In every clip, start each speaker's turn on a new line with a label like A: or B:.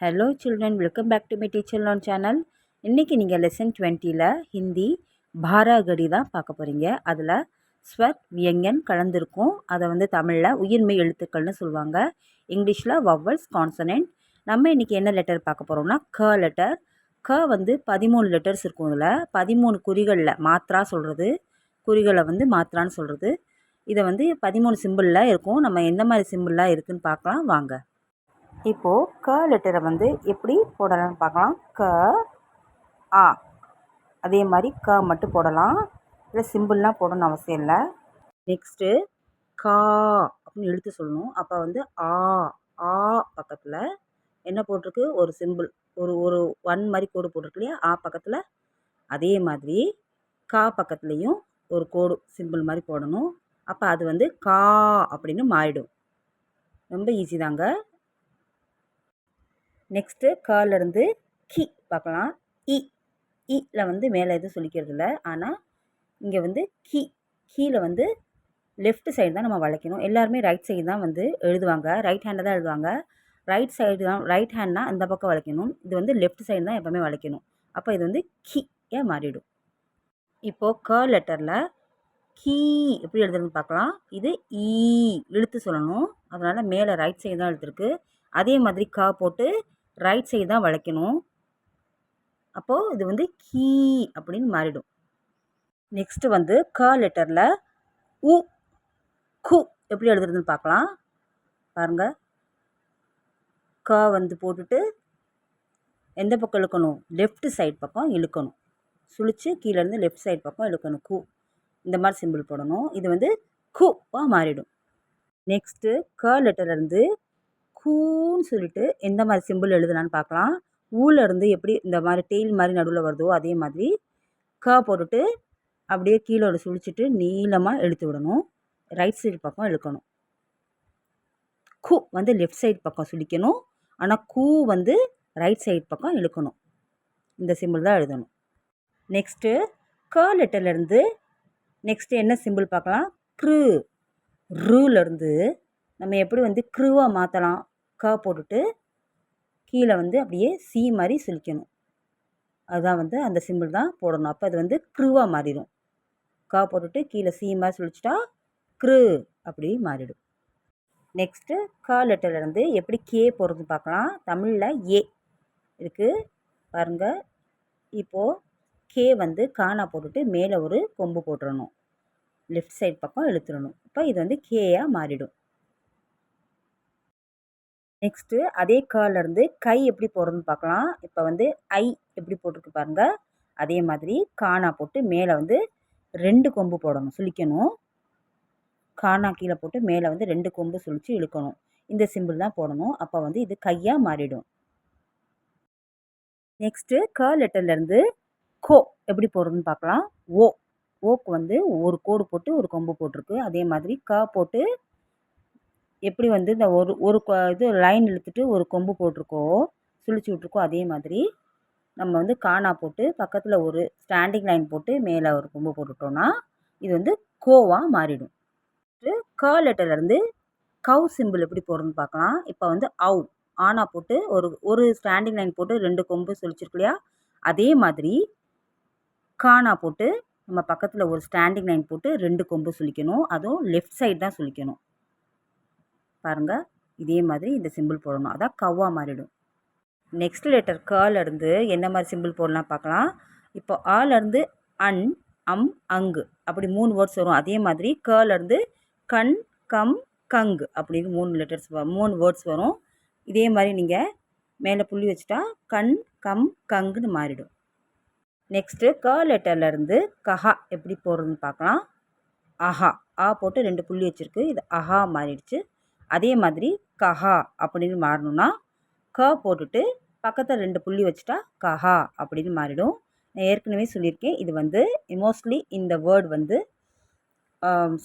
A: Hello children, welcome back to my teacher learn channel. இன்றைக்கி நீங்கள் lesson 20ல் Hindi பாராகடி தான் பார்க்க போகிறீங்க. அதில் ஸ்வர் வியங்கன் கலந்துருக்கும். அதை தமிழில் உயிர்மெய் எழுத்துக்கள்னு சொல்லுவாங்க. இங்கிலீஷில் வவ்வல்ஸ் கான்சனன்ட். நம்ம இன்றைக்கி என்ன லெட்டர் பார்க்க போகிறோம்னா க லெட்டர். க 13 லெட்டர்ஸ் இருக்கும். இதில் 13 குறிகளில் மாத்ரா சொல்கிறது, குறிகளை மாத்ரான்னு சொல்கிறது. இதை 13 சிம்பிளில் இருக்கும். நம்ம எந்த மாதிரி சிம்பிளாக இருக்குதுன்னு பார்க்கலாம் வாங்க. இப்போது க லெட்டரை எப்படி போடலாம்னு பார்க்கலாம். க ஆ, அதே மாதிரி க மட்டும் போடலாம். இல்லை சிம்பிள்லாம் போடணும்னு அவசியம் இல்லை. நெக்ஸ்ட்டு கா அப்படின்னு எழுத்து சொல்லணும். அப்போ ஆ ஆ பக்கத்தில் என்ன போட்டிருக்கு, ஒரு சிம்பிள், ஒரு ஒரு ஒன் மாதிரி கோடு போட்டிருக்கு இல்லையா, ஆ பக்கத்தில். அதே மாதிரி கா பக்கத்துலேயும் ஒரு கோடு சிம்பிள் மாதிரி போடணும். அப்போ அது கா அப்படின்னு மாறிடும். ரொம்ப ஈஸி தாங்க. நெக்ஸ்ட்டு காலேருந்து கி பார்க்கலாம். இல மேலே எதுவும் சொல்லிக்கிறது இல்லை. ஆனால் இங்கே கீழே லெஃப்ட் சைடு தான் நம்ம வளைக்கணும். எல்லாருமே ரைட் சைடு தான் எழுதுவாங்க. ரைட் ஹேண்டில் தான் எழுதுவாங்க. ரைட் சைடு தான், ரைட் ஹேண்ட்னா அந்த பக்கம் வளைக்கணும். இது லெஃப்ட் சைடு தான் எப்போவுமே வளைக்கணும். அப்போ இது கீயாக மாறிடும். இப்போது க லெட்டரில் கீ எப்படி எழுதுறதுன்னு பார்க்கலாம். இது ஈ இழுத்து சொல்லணும். அதனால் மேலே ரைட் சைடு தான் எழுத்துருக்கு. அதே மாதிரி கா போட்டு ரைட் சைடு தான் வளைக்கணும். அப்போது இது கீ அப்படின்னு மாறிடும். நெக்ஸ்ட்டு க லெட்டரில் உ கு எப்படி எழுதுறதுன்னு பார்க்கலாம். பாருங்கள், க போட்டுட்டு எந்த பக்கம் இழுக்கணும், லெஃப்ட் சைடு பக்கம் இழுக்கணும். சுழிச்சு கீழேருந்து லெஃப்ட் சைடு பக்கம் இழுக்கணும். கு இந்த மாதிரி சிம்பிள் போடணும். இது குவாக மாறிடும். நெக்ஸ்ட்டு க லெட்டர்லேருந்து கூன்னு சொல்லிட்டு எந்த மாதிரி சிம்பிள் எழுதலான்னு பார்க்கலாம். ஊலேருந்து எப்படி இந்த மாதிரி டெய்ல் மாதிரி நடுவில் வருதோ அதே மாதிரி க போட்டுட்டு அப்படியே கீழே ஒரு சுழிச்சிட்டு நீளமாக இழுத்து விடணும். ரைட் சைடு பக்கம் இழுக்கணும். கு லெஃப்ட் சைடு பக்கம் சுழிக்கணும். ஆனால் கூ ரைட் சைடு பக்கம் இழுக்கணும். இந்த சிம்பிள் தான் எழுதணும். நெக்ஸ்ட்டு க லெட்டர்லேருந்து நெக்ஸ்ட்டு என்ன சிம்பிள் பார்க்கலாம். க்ரு ரூலேருந்து நம்ம எப்படி க்ருவாக மாற்றலாம். க போட்டுட்டு கீழே அப்படியே சி மாதிரி சுழிக்கணும். அதுதான் அந்த சிம்பிள் தான் போடணும். அப்போ அது க்ருவாக மாறிடும். க போட்டுட்டு கீழே சி மாதிரி சுழிச்சிட்டா க்ரு அப்படி மாறிடும். நெக்ஸ்ட்டு க லெட்டர்லேருந்து எப்படி கே போடுறது பார்க்கலாம். தமிழில் ஏ இருக்குது பாருங்கள். இப்போது கே காணா போட்டுட்டு மேலே ஒரு கொம்பு போட்டுடணும். லெஃப்ட் சைடு பக்கம் இழுத்துடணும். இப்போ இது கேயாக மாறிடும். நெக்ஸ்ட்டு அதே காலேருந்து கை எப்படி போடுறதுன்னு பார்க்கலாம். இப்போ ஐ எப்படி போட்டிருக்கு பாருங்கள். அதே மாதிரி காணா போட்டு மேலே 2 கொம்பு போடணும், சுழிக்கணும். காணா கீழே போட்டு மேலே 2 கொம்பு சுழித்து இழுக்கணும். இந்த சிம்பிள் தான் போடணும். அப்போ இது கையாக மாறிடும். நெக்ஸ்ட்டு க லெட்டர்லேருந்து கோ எப்படி போடுறதுன்னு பார்க்கலாம். ஓக்கு ஒரு கோடு போட்டு ஒரு கொம்பு போட்டிருக்கு. அதே மாதிரி க போட்டு எப்படி இந்த ஒரு இது லைன் இழுத்துட்டு ஒரு கொம்பு போட்டிருக்கோ, சுழிச்சு விட்ருக்கோ, அதே மாதிரி நம்ம காணா போட்டு பக்கத்தில் ஒரு ஸ்டாண்டிங் லைன் போட்டு மேலே ஒரு கொம்பு போட்டுட்டோன்னா இது கோவாக மாறிடும். க லெட்டர்லேருந்து கவ் சிம்பிள் எப்படி போடுறதுன்னு பார்க்கலாம். இப்போ அவு ஆனா போட்டு ஒரு ஸ்டாண்டிங் லைன் போட்டு 2 கொம்பு சுழிச்சிருக்கு இல்லையா, அதே மாதிரி காணா போட்டு நம்ம பக்கத்தில் ஒரு ஸ்டாண்டிங் லைன் போட்டு 2 கொம்பு சுழிக்கணும். அதுவும் லெஃப்ட் சைடு தான் சுழிக்கணும். பாருங்கள், இதே மாதிரி இந்த சிம்பிள் போடணும். அதான் கவ்வா மாறிடும். நெக்ஸ்ட் லெட்டர் கலேருந்து என்ன மாதிரி சிம்பிள் போடலாம் பார்க்கலாம். இப்போ ஆலேருந்து அன் அம் அங்கு அப்படி 3 வேர்ட்ஸ் வரும். அதே மாதிரி கலேருந்து கண் கம் கங்கு அப்படின்னு 3 லெட்டர்ஸ் 3 வேர்ட்ஸ் வரும். இதே மாதிரி நீங்கள் மேலே புள்ளி வச்சுட்டா கண் கம் கங்குன்னு மாறிடும். நெக்ஸ்ட்டு க லெட்டர்லேருந்து கஹா எப்படி போடுறதுன்னு பார்க்கலாம். அஹா ஆ போட்டு 2 புள்ளி வச்சுருக்கு. இது அஹா மாறிடுச்சு. அதே மாதிரி கஹா அப்படின்னு மாறணும்னா க போட்டுட்டு பக்கத்தில் 2 புள்ளி வச்சுட்டா கஹா அப்படின்னு மாறிடும். நான் ஏற்கனவே சொல்லியிருக்கேன். இது மோஸ்ட்லி இந்த வேர்டு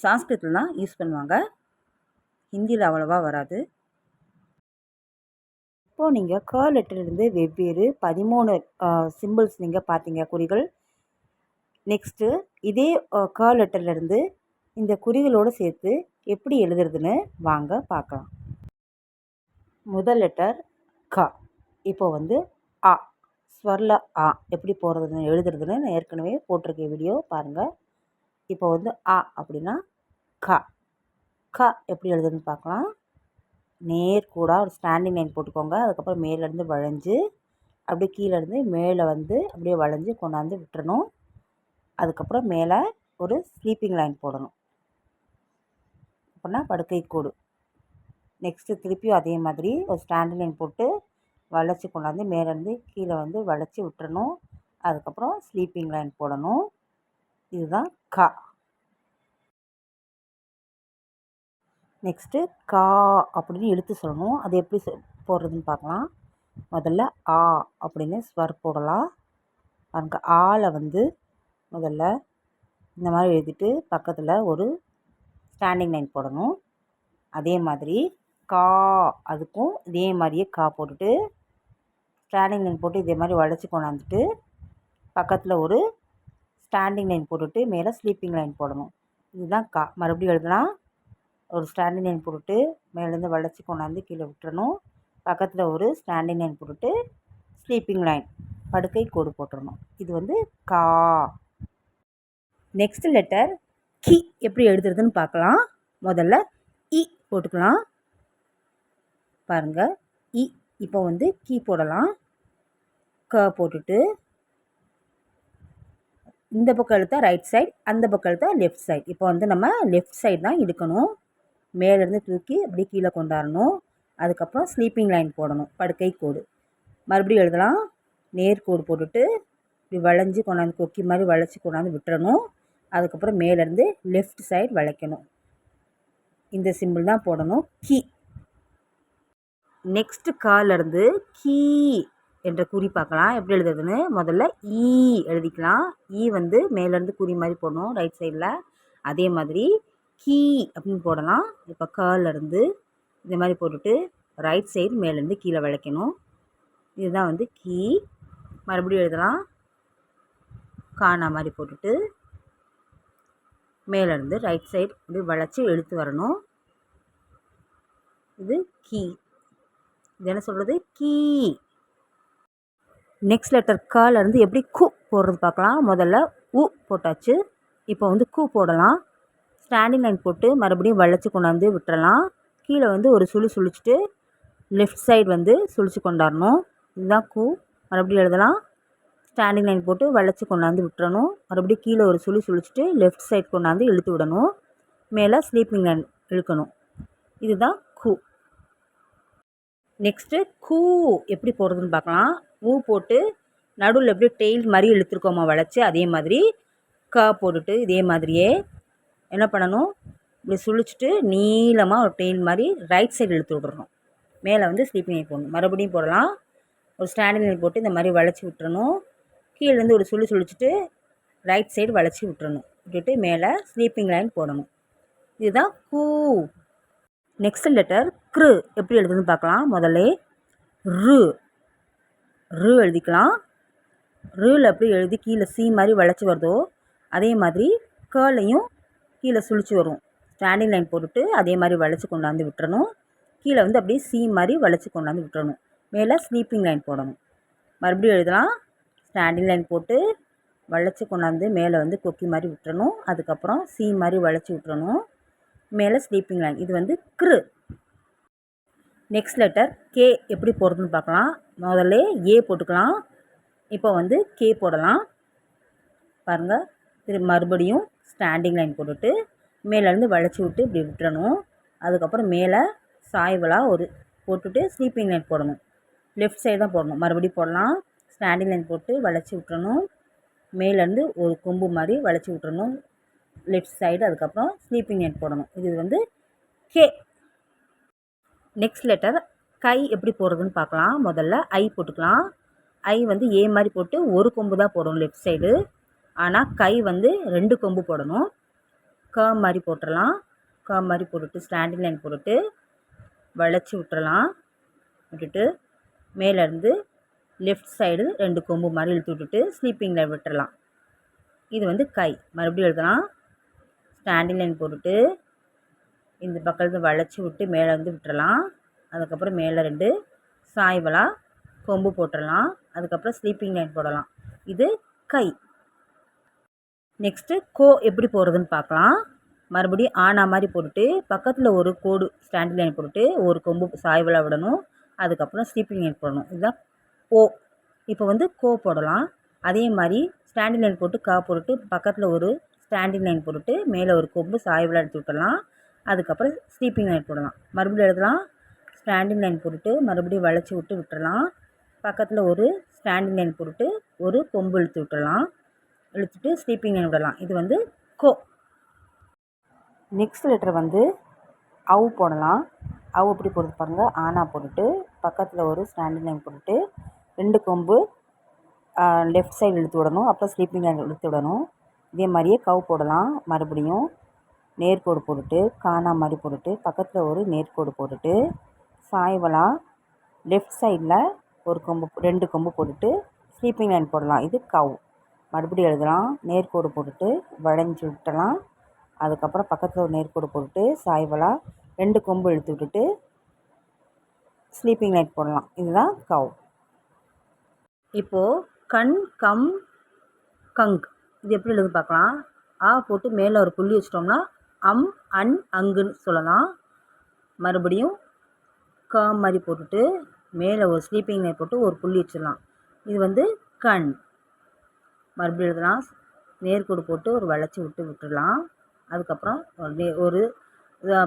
A: சான்ஸ்கிரிட்டில் தான் யூஸ் பண்ணுவாங்க. ஹிந்தியில் அவ்வளோவா வராது. இப்போது நீங்கள் க லெட்டர்லேருந்து வெவ்வேறு 13 சிம்பிள்ஸ் நீங்கள் பார்த்தீங்க, குறிகள். நெக்ஸ்ட்டு இதே க லெட்டர்லேருந்து இந்த குறிகளோடு சேர்த்து எப்படி எழுதுறதுன்னு வாங்க பார்க்கலாம். முதல் லெட்டர் க. இப்போ வந்து ஆ ஸ்வரில் ஆ எப்படி போடுறதுன்னு எழுதுறதுன்னு நான் ஏற்கனவே போட்டிருக்கேன் வீடியோ பாருங்கள். இப்போ வந்து ஆ அப்படின்னா க. க எப்படி எழுதுறதுன்னு பார்க்கலாம். நேர்கூடாக ஒரு ஸ்டாண்டிங் லைன் போட்டுக்கோங்க. அதுக்கப்புறம் மேலேருந்து வளைஞ்சு அப்படியே கீழேருந்து மேலே வந்து அப்படியே வளைஞ்சு கொண்டாந்து விட்டுறணும். அதுக்கப்புறம் மேலே ஒரு ஸ்லீப்பிங் லைன் போடணும். அப்படின்னா படுக்கை கோடு. நெக்ஸ்ட்டு திருப்பியும் அதே மாதிரி ஒரு ஸ்டாண்டிங் லைன் போட்டு வளைச்சி கொண்டாந்து மேலேருந்து கீழே வந்து வளைச்சி விட்டுறணும். அதுக்கப்புறம் ஸ்லீப்பிங் லைன் போடணும். இதுதான் க. நெக்ஸ்ட்டு கா அப்படின்னு இழுத்து சொல்லணும். அது எப்படி போடுறதுன்னு பார்க்கலாம். முதல்ல ஆ அப்படின்னு ஸ்வர் போடலாம். அங்கே ஆல வந்து முதல்ல இந்த மாதிரி எழுதிட்டு பக்கத்தில் ஒரு ஸ்டாண்டிங் லைன் போடணும். அதே மாதிரி கா அதுக்கும் இதே மாதிரியே கா போட்டுட்டு ஸ்டாண்டிங் லைன் போட்டு இதே மாதிரி வளைச்சி கொண்டாந்துட்டு பக்கத்தில் ஒரு ஸ்டாண்டிங் லைன் போட்டுட்டு மேலே ஸ்லீப்பிங் லைன் போடணும். இதுதான் கா. மறுபடியும் எழுதலாம். ஒரு ஸ்டாண்டிங் லைன் போட்டுட்டு மேலேருந்து வளைச்சி கொண்டாந்து கீழே விட்டுறணும். பக்கத்தில் ஒரு ஸ்டாண்டிங் லைன் போட்டுட்டு ஸ்லீப்பிங் லைன் படுக்கை கோடு போட்டுறணும். இது வந்து கா. நெக்ஸ்ட் லெட்டர் கி எப்படி எழுதுறதுன்னு பார்க்கலாம். முதல்ல இ போட்டுக்கலாம். பாருங்கள் இ. இப்போ வந்து கீ போடலாம். க போட்டுட்டு இந்த பக்கம் எழுத்தா ரைட் சைடு, அந்த பக்கம் எழுத்தா லெஃப்ட் சைடு. இப்போ வந்து நம்ம லெஃப்ட் சைடு தான் இழுக்கணும். மேலேருந்து தூக்கி அப்படியே கீழே கொண்டாடணும். அதுக்கப்புறம் ஸ்லீப்பிங் லைன் போடணும். படுக்கை கோடு மறுபடியும் எழுதலாம். நேர்கோடு போட்டுட்டு இப்படி வளைஞ்சி கொண்டாந்து கொக்கி மாதிரி வளைச்சி கொண்டாந்து விட்டுறணும். அதுக்கப்புறம் மேலேருந்து லெஃப்ட் சைடு வளைக்கணும். இந்த சிம்பிள் தான் போடணும். கீ. நெக்ஸ்ட்டு காலேருந்து கீ என்ற குறி பார்க்கலாம் எப்படி எழுதுறதுன்னு. முதல்ல ஈ எழுதிக்கலாம். ஈ வந்து மேலேருந்து குறி மாதிரி போடணும் ரைட் சைடில். அதே மாதிரி கீ அப்படின்னு போடலாம். இப்போ காலேருந்து இந்த மாதிரி போட்டுட்டு ரைட் சைடு மேலேருந்து கீழே வளைக்கணும். இதுதான் வந்து கீ. மறுபடியும் எழுதலாம். காணா மாதிரி போட்டுட்டு மேலேருந்து ரைட் சைடு இப்படி வளைச்சி இழுத்து வரணும். இது கீ. இது என்ன சொல்கிறது? கீ. நெக்ஸ்ட் லெட்டர் காலேருந்து எப்படி கு போடுறது பார்க்கலாம். முதல்ல உ போட்டாச்சு. இப்போ வந்து கு போடலாம். ஸ்டாண்டிங் லைன் போட்டு மறுபடியும் வளைச்சி கொண்டாந்து விட்டுறலாம். கீழே வந்து ஒரு சுழி சுழிச்சிட்டு லெஃப்ட் சைடு வந்து சுழிச்சு கொண்டாடணும். இதுதான் கு. மறுபடியும் எழுதலாம். ஸ்டாண்டிங் லைன் போட்டு வளைச்சி கொண்டாந்து விட்டுறணும். மறுபடியும் கீழே ஒரு சுழி சுழிச்சிட்டு லெஃப்ட் சைடு கொண்டாந்து இழுத்து விடணும். மேலே ஸ்லீப்பிங் லைன் இழுக்கணும். இதுதான் கு. நெக்ஸ்ட்டு கூ எப்படி போடுறதுன்னு பார்க்கலாம். ஊ போட்டு நடுவில் எப்படி டெய்ல் மாதிரி இழுத்துருக்கோமா வளைச்சி அதே மாதிரி க போட்டுட்டு இதே மாதிரியே என்ன பண்ணணும், இப்படி சுழிச்சிட்டு நீளமாக ஒரு டெய்ல் மாதிரி ரைட் சைடு இழுத்து விட்றணும். மேலே வந்து ஸ்லீப்பிங் லைன் போடணும். மறுபடியும் போடலாம். ஒரு ஸ்டாண்டிங் லைன் போட்டு இந்த மாதிரி வளைச்சி விட்டுறணும். கீழேருந்து ஒரு சுழிச்சிட்டு ரைட் சைடு வளைச்சி விட்டுறணும். விட்டுட்டு மேலே ஸ்லீப்பிங் லைன் போடணும். இதுதான் கூ. நெக்ஸ்ட் லெட்டர் க்ரு எப்படி எழுதுன்னு பார்க்கலாம். முதல்ல ரு ரு எழுதிக்கலாம். ருவில் எப்படி எழுதி கீழே சி மாதிரி வளைச்சி வருதோ அதே மாதிரி கேர்லையும் கீழே சுழிச்சு வரும். ஸ்டாண்டிங் லைன் போட்டுட்டு அதே மாதிரி வளைச்சி கொண்டாந்து விட்டுறணும். கீழே வந்து அப்படியே சி மாதிரி வளைச்சி கொண்டாந்து விட்டுறணும். மேலே ஸ்லீப்பிங் லைன் போடணும். மறுபடியும் எழுதலாம். ஸ்டாண்டிங் லைன் போட்டு வளைச்சி கொண்டாந்து மேலே வந்து கொக்கி மாதிரி விட்டுறணும். அதுக்கப்புறம் சி மாதிரி வளைச்சி விட்டுறணும். மேலே ஸ்லீப்பிங் லைன். இது வந்து க்ரு. நெக்ஸ்ட் லெட்டர் கே எப்படி போடுறதுன்னு பார்க்கலாம். முதல்ல ஏ போட்டுக்கலாம். இப்போ வந்து கே போடலாம். பாருங்கள். திரும்ப மறுபடியும் ஸ்டாண்டிங் லைன் போட்டுட்டு மேலேருந்து வளைச்சி விட்டு இப்படி விட்டுறணும். அதுக்கப்புறம் மேலே சாய்வலாக ஒரு போட்டுட்டு ஸ்லீப்பிங் லைன் போடணும். லெஃப்ட் சைடு தான் போடணும். மறுபடியும் போடலாம். ஸ்டாண்டிங் லைன் போட்டு வளைச்சி விட்டுறணும். மேலேருந்து ஒரு கொம்பு மாதிரி வளைச்சி விட்டுறணும் லெஃப்ட் சைடு. அதுக்கப்புறம் ஸ்லீப்பிங் லைன் போடணும். இது வந்து கே. நெக்ஸ்ட் லெட்டர் கை எப்படி போடுறதுன்னு பார்க்கலாம். முதல்ல ஐ போட்டுக்கலாம். ஐ வந்து ஏ மாதிரி போட்டு ஒரு கொம்பு தான் போடணும் லெஃப்ட் சைடு. ஆனால் கை வந்து 2 கொம்பு போடணும். க மாதிரி போட்டுடலாம். க மாதிரி போட்டுட்டு ஸ்டாண்டிங் லைன் போட்டுட்டு வளைச்சி விட்டுறலாம். விட்டுட்டு மேலேருந்து லெஃப்ட் சைடு 2 கொம்பு மாதிரி இழுத்து விட்டுட்டு ஸ்லீப்பிங் லைன் விட்டுறலாம். இது வந்து கை. மறுபடியும் எழுதலாம். ஸ்டாண்டிங் லைன் போட்டுட்டு இந்த பக்கத்து வளைச்சி விட்டு மேலே வந்து விட்டுறலாம். அதுக்கப்புறம் மேலே 2 சாய்வலாக கொம்பு போட்டுடலாம். அதுக்கப்புறம் ஸ்லீப்பிங் லைன் போடலாம். இது கை. நெக்ஸ்ட்டு கோ எப்படி போடுறதுன்னு பார்க்கலாம். மறுபடியும் ஆனா மாதிரி போட்டுட்டு பக்கத்தில் ஒரு கோடு ஸ்டாண்டிங் லைன் போட்டுட்டு ஒரு கொம்பு சாய்வலாக விடணும். அதுக்கப்புறம் ஸ்லீப்பிங் லைன் போடணும். இதுதான் ஓ. இப்போ வந்து கோ போடலாம். அதே மாதிரி ஸ்டாண்டிங் லைன் போட்டு கா போட்டுட்டு பக்கத்தில் ஒரு ஸ்டாண்டிங் லைன் போட்டுட்டு மேலே ஒரு கொம்பு சாய்வலாக எடுத்து விட்டுடலாம். அதுக்கப்புறம் ஸ்லீப்பிங் லைன் போடலாம். மறுபடியும் எழுதலாம். ஸ்டாண்டிங் லைன் போட்டுட்டு மறுபடியும் வளைச்சி விட்டு விட்டுடலாம். பக்கத்தில் ஒரு ஸ்டாண்டிங் லைன் போட்டுட்டு ஒரு கொம்பு இழுத்து விட்டுடலாம். இழுத்துட்டு ஸ்லீப்பிங் லைன் விடலாம். இது வந்து கோ. நெக்ஸ்ட் லெட்டர் வந்து அவு போடலாம். அவு எப்படி போடுறது பாருங்கள். ஆனா போட்டுட்டு பக்கத்தில் ஒரு ஸ்டாண்டிங் லைன் போட்டுட்டு 2 கொம்பு லெஃப்ட் சைடு இழுத்து விடணும். அப்புறம் ஸ்லீப்பிங் லைன் இழுத்து விடணும். இதே மாதிரியே கவு போடலாம். மறுபடியும் நேர்கோடு போட்டுட்டு காணா மாதிரி போட்டுட்டு பக்கத்தில் ஒரு நேர்கோடு போட்டுட்டு சாய்வலாக லெஃப்ட் சைடில் ஒரு கொம்பு 2 கொம்பு போட்டுட்டு ஸ்லீப்பிங் லைன் போடலாம். இது கவு. மறுபடியும் எழுதலாம். நேர்கோடு போட்டுட்டு வளைஞ்சி விட்டலாம். அதுக்கப்புறம் பக்கத்தில் ஒரு நேர்கோடு போட்டுட்டு சாய்வலாக 2 கொம்பு இழுத்து விட்டுட்டு ஸ்லீப்பிங் லைன் போடலாம். இதுதான் கவு. இப்போது கண் கம் கங் இது எப்படி எழுது பார்க்கலாம். ஆ போட்டு மேலே ஒரு புள்ளி வச்சிட்டோம்னா அம் அன் அங்குன்னு சொல்லலாம். மறுபடியும் க மாதிரி போட்டுட்டு மேலே ஒரு ஸ்லீப்பிங் லைன் போட்டு ஒரு புள்ளி வச்சிடலாம். இது வந்து கண். மறுபடியும் எழுதலாம். நேர்கோடு போட்டு ஒரு வளைச்சி விட்டுடலாம். அதுக்கப்புறம் ஒரு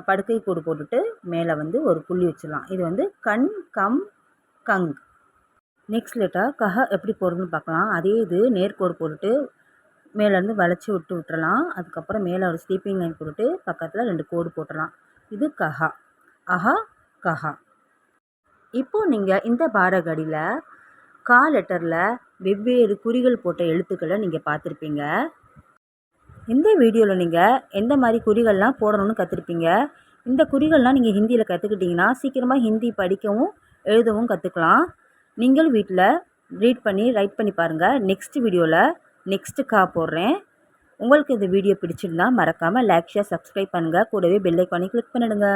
A: படுக்கை கோடு போட்டுட்டு மேலே வந்து ஒரு புள்ளி வச்சிடலாம். இது வந்து கண் கம் கங். நெக்ஸ்ட் லெட்டர் கஹ எப்படி போடுறதுன்னு பார்க்கலாம். அதே இது நேர்கோடு போட்டுட்டு மேலேருந்து வளைச்சி விட்டுறலாம். அதுக்கப்புறம் மேலே ஒரு ஸ்லீப்பிங் லைன் போட்டுட்டு பக்கத்தில் 2 கோடு போட்டுடலாம். இது கஹா. அஹா கஹா. இப்போது நீங்கள் இந்த பாரகடியில் கா லெட்டரில் வெவ்வேறு குறிகள் போட்ட எழுத்துக்களை நீங்கள் பார்த்துருப்பீங்க. இந்த வீடியோவில் நீங்கள் எந்த மாதிரி குறிகள்லாம் போடணும்னு கற்றுருப்பீங்க. இந்த குறிகள்லாம் நீங்கள் ஹிந்தியில் கற்றுக்கிட்டிங்கன்னா சீக்கிரமாக ஹிந்தி படிக்கவும் எழுதவும் கற்றுக்கலாம். நீங்களும் வீட்டில் ரீட் பண்ணி ரைட் பண்ணி பாருங்கள். நெக்ஸ்ட் வீடியோவில் நெக்ஸ்ட்டு கா போடுறேன். உங்களுக்கு இந்த வீடியோ பிடிச்சிருந்தா மறக்காமல் லைக் ஷேர் சப்ஸ்கிரைப் பண்ணுங்கள். கூடவே பெல் ஐக்கானை கிளிக் பண்ணிடுங்க.